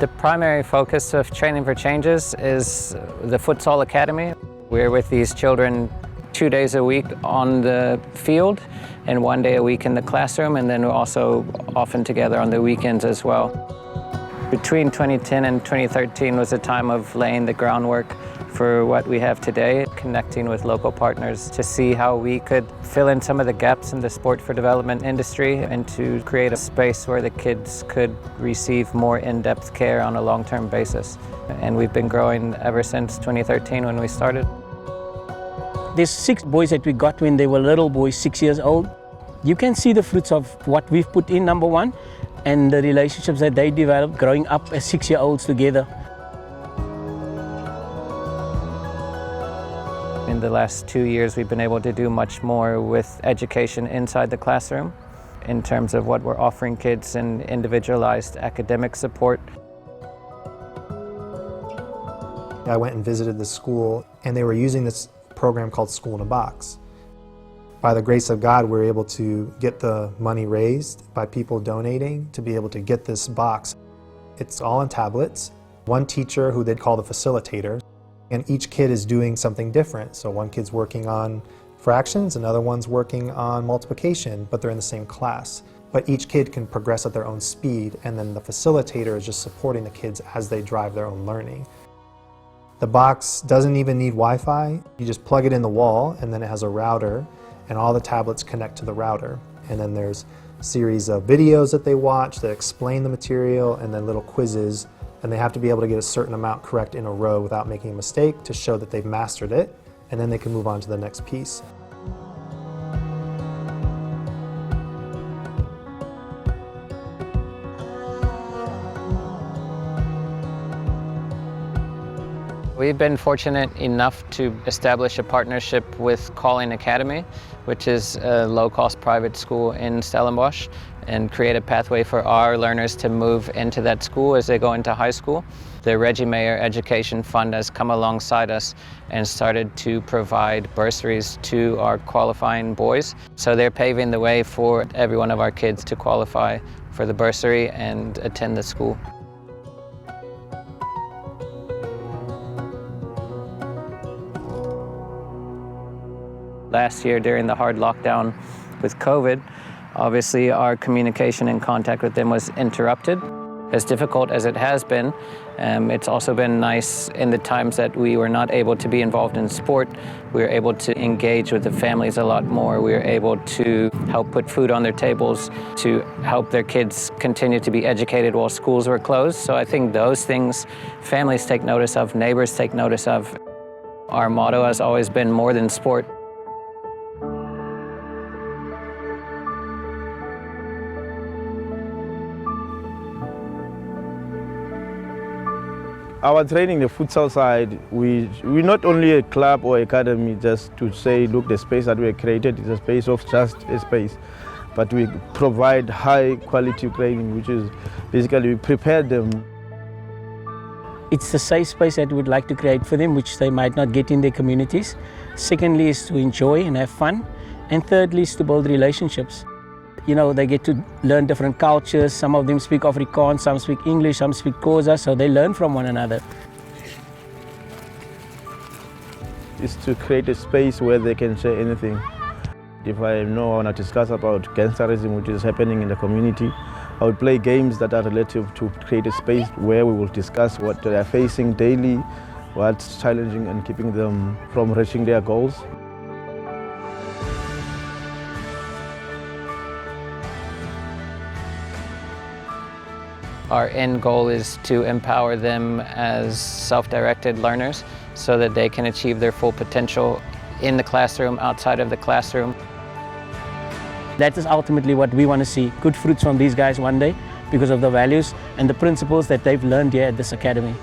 The primary focus of Training for Changes is the Futsal Academy. We're with these children 2 days a week on the field and 1 day a week in the classroom, and then we're also often together on the weekends as well. Between 2010 and 2013 was a time of laying the groundwork for what we have today, connecting with local partners to see how we could fill in some of the gaps in the sport for development industry and to create a space where the kids could receive more in-depth care on a long-term basis. And we've been growing ever since 2013 when we started. There's 6 boys that we got when they were little boys, 6 years old. You can see the fruits of what we've put in, number one, and the relationships that they developed growing up as 6-year-olds together. In the last 2 years, we've been able to do much more with education inside the classroom in terms of what we're offering kids in individualized academic support. I went and visited the school, and they were using this program called School in a Box. By the grace of God, we were able to get the money raised by people donating to be able to get this box. It's all on tablets. One teacher who they'd call the facilitator, and each kid is doing something different. So one kid's working on fractions, another one's working on multiplication, but they're in the same class. But each kid can progress at their own speed, and then the facilitator is just supporting the kids as they drive their own learning. The box doesn't even need Wi-Fi. You just plug it in the wall, and then it has a router, and all the tablets connect to the router. And then there's a series of videos that they watch that explain the material, and then little quizzes, and they have to be able to get a certain amount correct in a row without making a mistake to show that they've mastered it, and then they can move on to the next piece. We've been fortunate enough to establish a partnership with Calling Academy, which is a low-cost private school in Stellenbosch, and create a pathway for our learners to move into that school as they go into high school. The Reggie Mayer Education Fund has come alongside us and started to provide bursaries to our qualifying boys. So they're paving the way for every one of our kids to qualify for the bursary and attend the school. Last year, during the hard lockdown with COVID, obviously our communication and contact with them was interrupted. As difficult as it has been, it's also been nice in the times that we were not able to be involved in sport. We were able to engage with the families a lot more. We were able to help put food on their tables, to help their kids continue to be educated while schools were closed. So I think those things families take notice of, neighbors take notice of. Our motto has always been more than sport. Our training, the futsal side, we're not only a club or academy just to say, look, the space that we created is a space of just a space. But we provide high quality training, which is basically we prepare them. It's a safe space that we'd like to create for them, which they might not get in their communities. Secondly is to enjoy and have fun. And thirdly is to build relationships. You know, they get to learn different cultures. Some of them speak Afrikaans, some speak English, some speak Xhosa, so they learn from one another. It's to create a space where they can share anything. If I want to discuss about gangsterism, which is happening in the community, I would play games that are relative to create a space where we will discuss what they are facing daily, what's challenging and keeping them from reaching their goals. Our end goal is to empower them as self-directed learners so that they can achieve their full potential in the classroom, outside of the classroom. That is ultimately what we want to see, good fruits from these guys one day because of the values and the principles that they've learned here at this academy.